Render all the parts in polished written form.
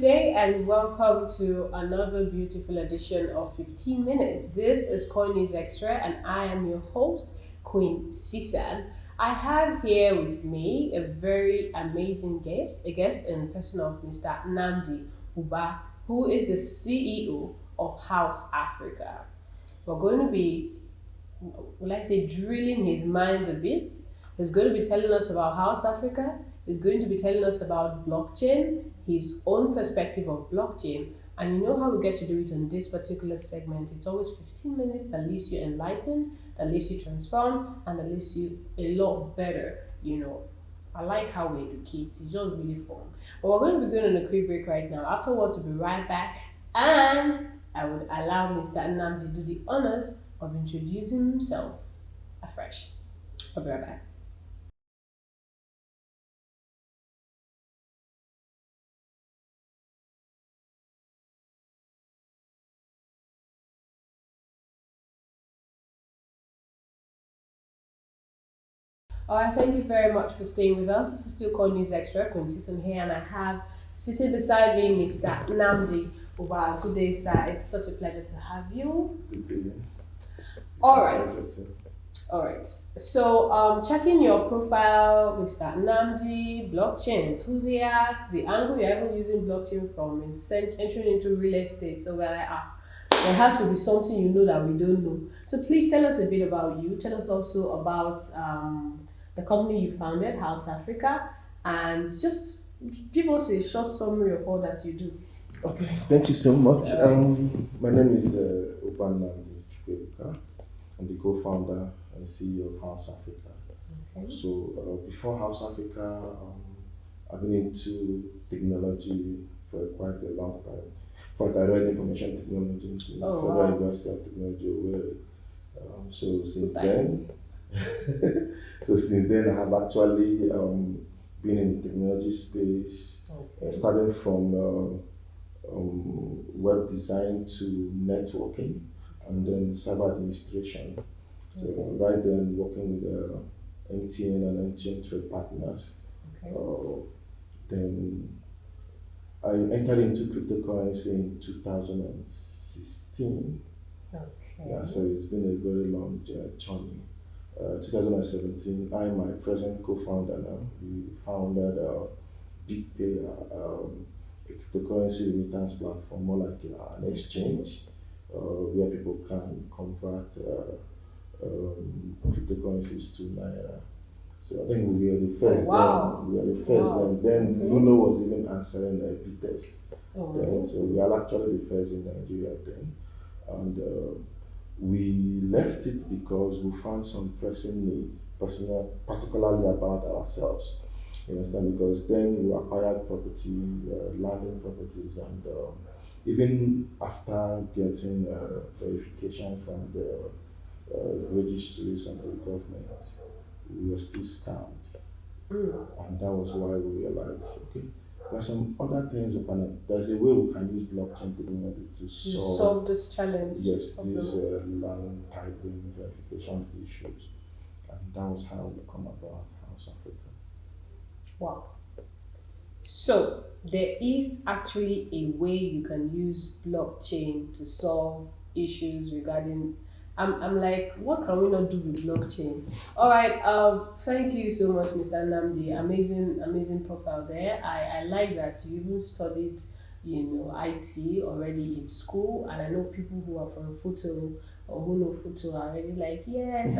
day and welcome to another beautiful edition of 15 Minutes. This is Coin News Extra and I am your host, Queen Sisan. I have here with me a very amazing guest in the person of Mr. Nnamdi Uba, who is the CEO of House Africa. We're going to be, will I say, drilling his mind a bit. He's going to be telling us about House Africa. He's going to be telling us about blockchain, his own perspective of blockchain. And you know how we get to do it on this particular segment. It's always 15 minutes that leaves you enlightened, that leaves you transformed, and that leaves you a lot better. I like how we educate. It's just really fun. But we're going to be going on a quick break right now. Afterwards, we'll be right back. And I would allow Mr. Nnamdi to do the honors of introducing himself afresh. I'll be right back. All right, thank you very much for staying with us. This is still called News Extra, consistent here, and I have sitting beside me Mr. Nnamdi. Wow, good day, sir. It's such a pleasure to have you. Good day. All right. All right. So, checking your profile, Mr. Nnamdi, blockchain enthusiast. The angle you're even using blockchain from is entering into real estate. So we're like, there has to be something you know that we don't know. So please tell us a bit about you. Tell us also about the company you founded, House Africa, and just give us a short summary of all that you do. Okay, thank you so much. My name is Uban Nnamdi Chukwuebuka. I'm the co-founder and CEO of House Africa. Okay. So before House Africa, I've been into technology for quite a long time. For direct information technology, Federal University of Technology, where so since then, I have actually been in the technology space, starting from web design to networking, and then cyber administration. So right then, working with MTN and MTN trade partners. Then I entered into cryptocurrency in 2016. Okay. Yeah, so it's been a very long journey. 2017, I and my present co-founder now, we founded BigPay, a cryptocurrency remittance platform, more like an exchange, where people can convert cryptocurrencies to Naira. So I think we were the first. Wow. Then we were the first. Wow. Then Luno was even answering PTES. Oh. So we are actually the first in Nigeria then, and we left it because we found some pressing needs, particularly about ourselves. You understand? Because then we acquired property, landing properties, and even after getting verification from the registries and the government, we were still scammed. And that was why we realized, okay, there are some other things there's a way we can use blockchain technology to solve this challenge. Yes, these land titling verification issues. And that was how we come about House Africa. Wow. So there is actually a way you can use blockchain to solve issues regarding. I'm like, what can we not do with blockchain? All right. Thank you so much, Mr. Nnamdi. Amazing profile there. I like that you even studied, IT already in school, and I know people who are from Futo or who know Futo are already like, yes,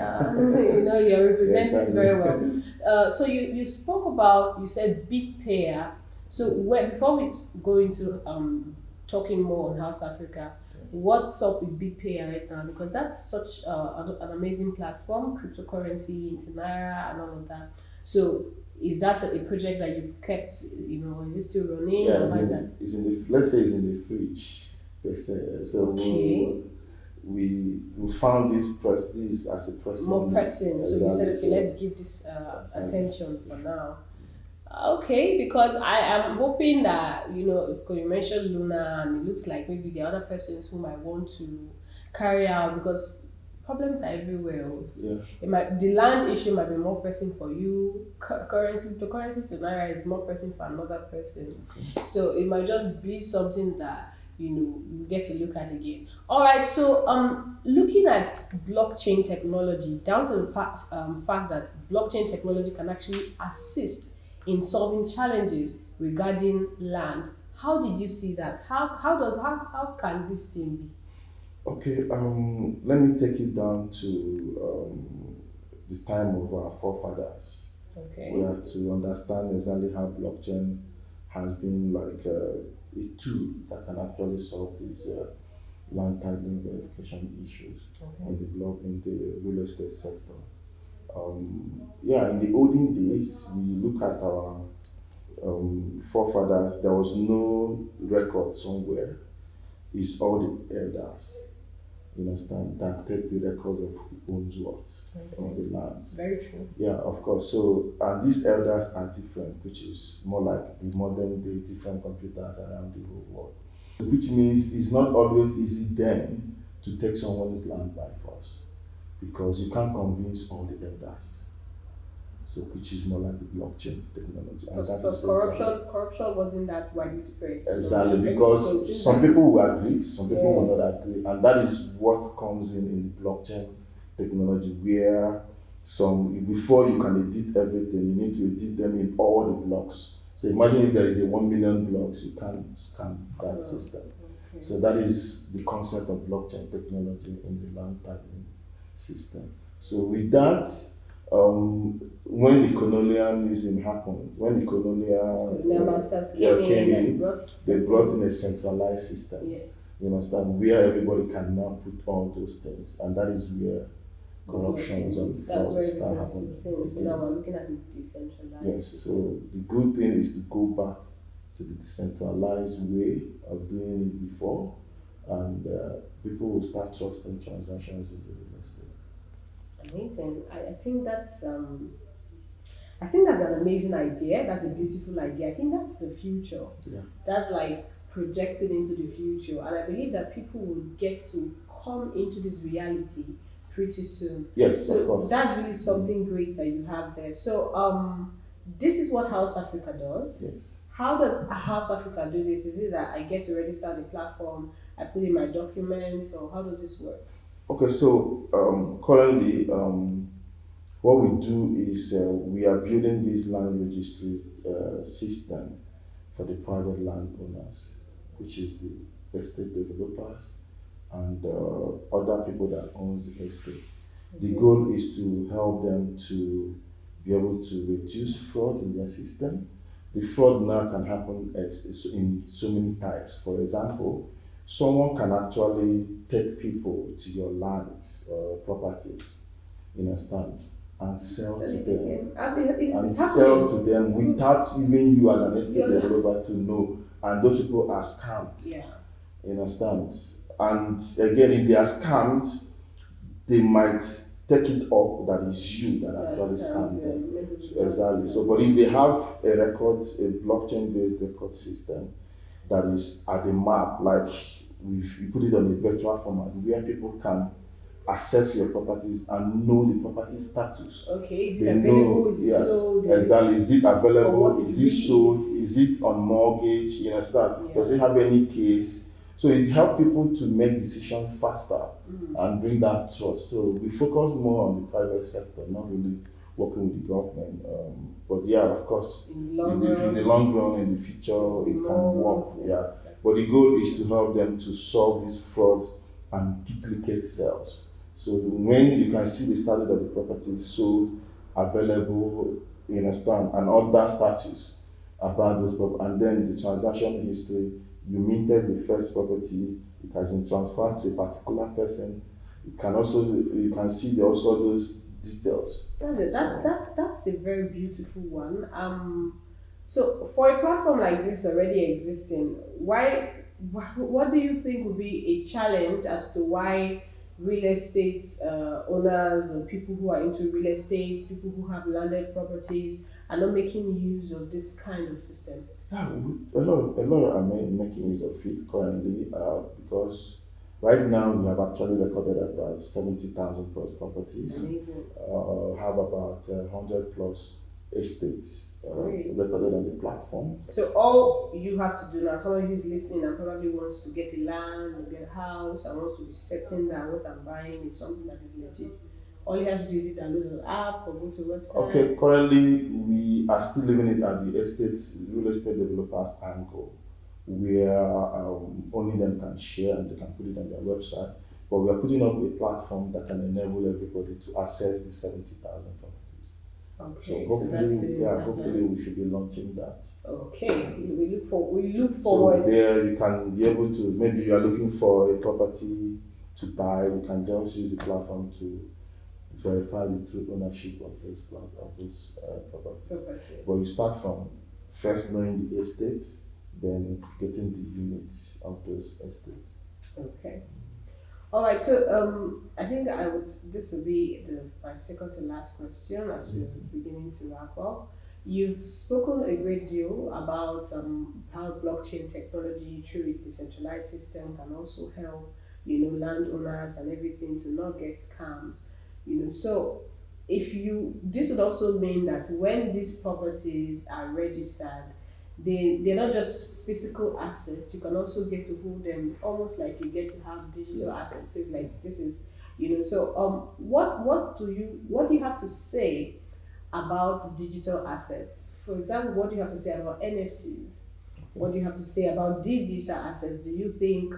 you're representing very well. So you spoke about, you said big payer. So before we go into talking more on House Africa, what's up with big payer right now? Because that's such an amazing platform, cryptocurrency into Naira and all of that. So is that a project that you've kept, is it still running? Yeah, it's in the, let's say it's in the fridge. So okay. we found this as a pressing. More pressing. So you said, okay, let's give this attention for now. Okay, because I am hoping that, if you mentioned Luna and it looks like maybe the other persons who might want to carry out, because problems are everywhere. Yeah. It might the land issue might be more pressing for you. Currency to naira is more pressing for another person. So it might just be something that you get to look at again. All right. So looking at blockchain technology, down to the fact that blockchain technology can actually assist in solving challenges regarding land. How did you see that? How can this thing be? Okay, let me take you down to the time of our forefathers. Okay. Yeah, to understand exactly how blockchain has been like a tool that can actually solve these land titling verification issues Okay. in the real estate sector. Yeah, in the olden days, we look at our forefathers. There was no record somewhere. It's all the elders, you understand, that take the records of who owns what on Okay. the lands. Very true. Yeah, of course. So, and these elders are different, which is more like the modern day different computers around the whole world. Which means it's not always easy then to take someone's land by force because you can't convince all the elders. So, which is more like the blockchain technology, and that Because is exactly, corruption wasn't that widely spread. exactly Because because since some that, people will agree, some people yeah, will not agree, and that is what comes in blockchain technology, where some before you can edit everything, you need to edit them in all the blocks. So imagine if there is a 1 million blocks, you can scan that system. okay. So that is the concept of blockchain technology in the land titling system. So with that, when the colonialism happened, when the Colonial masters came came in and in, brought they brought in a centralized system. yes. You understand, where everybody can now put all those things, and that is where corruptions Okay. and That's frauds very start different happening. thing. So now we're looking at the decentralized Yes, system. so the good thing is to go back to the decentralized way of doing it before, and people will start trusting transactions in the real estate. Amazing. I think that's an amazing idea. That's a beautiful idea. I think that's the future. Yeah. That's like projected into the future. And I believe that people will get to come into this reality pretty soon. Yes, of So course. that's really something great that you have there. So this is what House Africa does. Yes. How does House Africa do this? Is it that I get to register on the platform, I put in my documents, or how does this work? Okay, so currently, what we do is we are building this land registry system for the private landowners, which is the estate developers and other people that owns the estate. The goal is to help them to be able to reduce fraud in their system. The fraud now can happen in so many types. For example, someone can actually take people to your lands or properties, you understand, and sell So to it's them again, I mean, and it's sell happening. to them without even you as an estate You're- developer to know. And those people are scammed, Yeah. you understand? And again, if they are scammed, they might take it up that is you that actually scammed them. Exactly. So, but if they have a blockchain based record system that is at the map, like we put it on a virtual format where people can assess your properties and know the property status. Okay, is it They available? know, Is it yes, sold? exactly. Is it Or available? what Is it it really sold? is? Is it on mortgage? You understand? Yeah. Does it have any case? So it helps people to make decisions faster and bring that trust. So we focus more on the private sector, not really working with the government. But yeah, of course, In the long if in run, the long run, in the future, it can more, work. Yeah. But the goal is to help them to solve these fraud and duplicate sales. So when you can see the status of the property sold, available, you understand, and all that status about those property, and then the transaction history, you minted the first property, it has been transferred to a particular person. It can also you can see also those details. that's a very beautiful one. So for a platform like this already existing, what do you think would be a challenge as to why real estate owners or people who are into real estate, people who have landed properties, are not making use of this kind of system? Yeah, a lot are making use of it currently because Right now, we have actually recorded about 70,000 plus properties, Amazing. have about 100 plus estates Great. recorded on the platform. So all you have to do now, somebody who's listening and probably wants to get a land or get a house and wants to be certain that what I'm buying is something that is legit. All you have to do is download an app or go to a Okay, website. currently we are still living it at the real estate developers angle, where only them can share and they can put it on their website. But we are putting up a platform that can enable everybody to access the 70,000 properties. So Okay, so that's hopefully, it. yeah, hopefully we should be launching that. Okay, we look So forward. there you can be able to, maybe you are looking for a property to buy, you can just use the platform to verify the true ownership of those properties. Property. But you start from first knowing the estates, then getting the units of those estates. Okay. All right. So I think I would. This will be my second to last question as we're beginning to wrap up. You've spoken a great deal about how blockchain technology through its decentralized system can also help, landowners and everything to not get scammed. So if you this would also mean that when these properties are registered, they're not just physical assets. You can also get to hold them almost like you get to have digital Yes. assets. So it's like this is so what do you have to say about digital assets? For example, what do you have to say about NFTs? What do you have to say about these digital assets? Do you think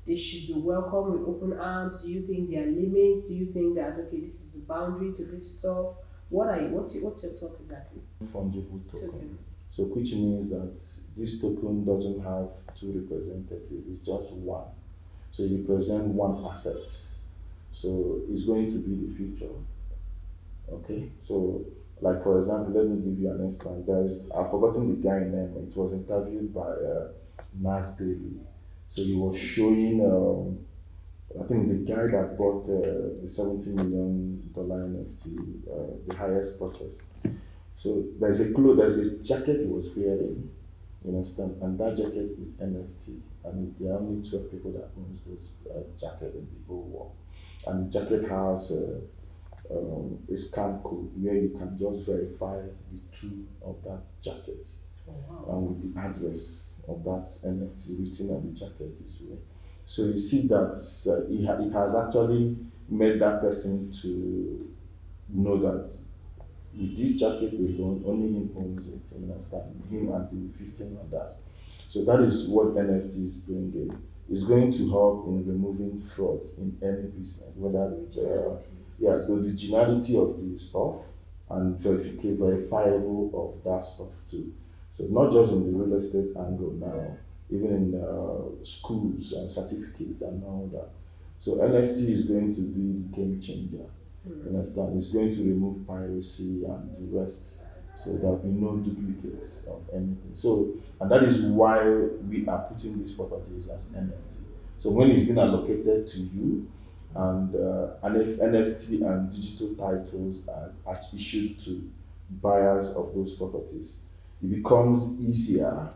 they should be welcomed with open arms? Do you think there are limits? Do you think that okay, this is the boundary to this stuff? What's your thought exactly? Fungible token. Token. So which means that this token doesn't have two representatives, it's just one. So you represent one asset. So it's going to be the future. Okay. So like for example, let me give you an instance. I've forgotten the guy name. It was interviewed by Nnamdi. So he was showing I think the guy that bought the $70 million NFT, the highest purchase. So there's a jacket he was wearing, you understand, and that jacket is NFT. And there are only 12 people that owns those jacket in the whole world. And the jacket has a scan code where you can just verify the truth of that jacket Oh, wow. and with the address of that NFT written on the jacket is where. So you see that it has actually made that person to know that with this jacket alone, only him owns it. You understand? Him and the 15 others. So that is what NFT is bringing. It's going to help in removing fraud in any business, whether yeah, the originality of the stuff and verifiable of that stuff too. So not just in the real estate angle now, even in schools and certificates and all that. So NFT is going to be the game changer. You understand? It's going to remove piracy and the rest. So there will be no duplicates of anything. So, and that is why we are putting these properties as NFT. So when it's been allocated to you, and if NFT and digital titles are issued to buyers of those properties, it becomes easier.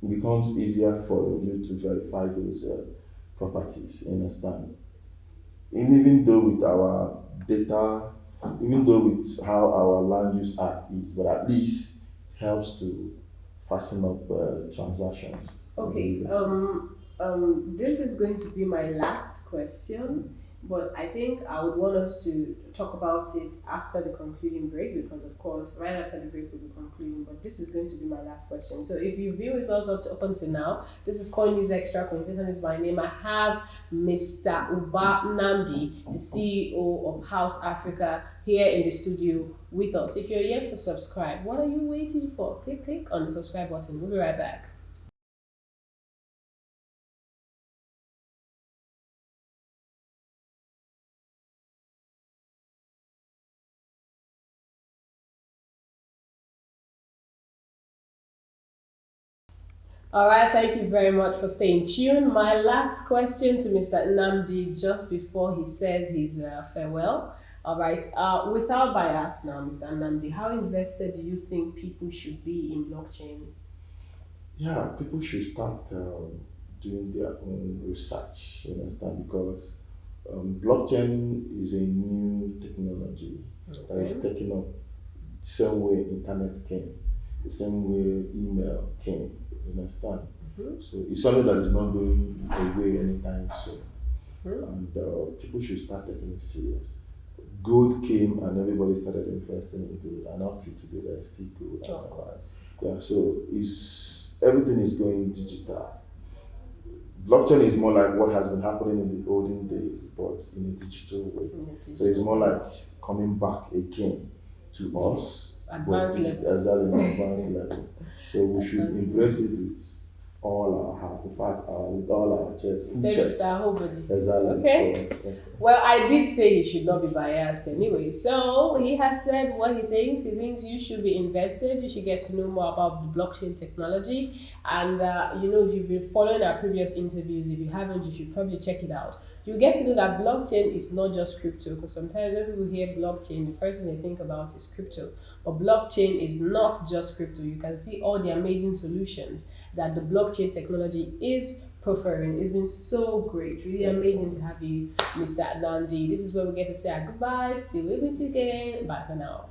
It becomes easier for you to verify those properties. You understand? And even though with our data, even though with how our land use act is, but at least it helps to fasten up transactions. Okay, Yes. this is going to be my last question, but I think I would want us to talk about it after the concluding break because, of course, right after the break we'll be concluding. But this is going to be my last question. So, if you've been with us up until now, this is Coin News Extra. Coincidence is my name. I have Mr. Uba Nnamdi, the CEO of House Africa, here in the studio with us. If you're yet to subscribe, what are you waiting for? Click on the subscribe button. We'll be right back. All right, thank you very much for staying tuned. My last question to Mr. Nnamdi just before he says his farewell. All right, without bias now, Mr. Nnamdi, how invested do you think people should be in blockchain? Yeah, people should start doing their own research. You understand? Because blockchain is a new technology that is Okay. taking up the same way internet came, the same way email came. You understand? Mhm. So it's something that is not going away anytime soon, Mhm. and people should start taking it serious. Gold came and everybody started investing in gold, and up to today there is still gold. And, Of course. yeah, so it's everything is going digital. Blockchain is more like what has been happening in the olden days, but in a digital way. In the So it's digital more world. like coming back again to us, but Advanced digital level. as well in advanced level. So we should Advanced embrace level. it with all our heart, in fact, with all our chest, full Then with chest. our whole body. Exactly. So Okay. Well, I did say he should not be biased anyway. So he has said what he thinks. He thinks you should be invested. You should get to know more about the blockchain technology. And, if you've been following our previous interviews, if you haven't, you should probably check it out. You get to know that blockchain is not just crypto, because sometimes when people hear blockchain, the first thing they think about is crypto. But blockchain is not just crypto. You can see all the amazing solutions that the blockchain technology is preferring. It's been so great, really Thank you so amazing to much. have you, Mr. Nnamdi. This is where we get to say our goodbyes till we meet again. Bye for now.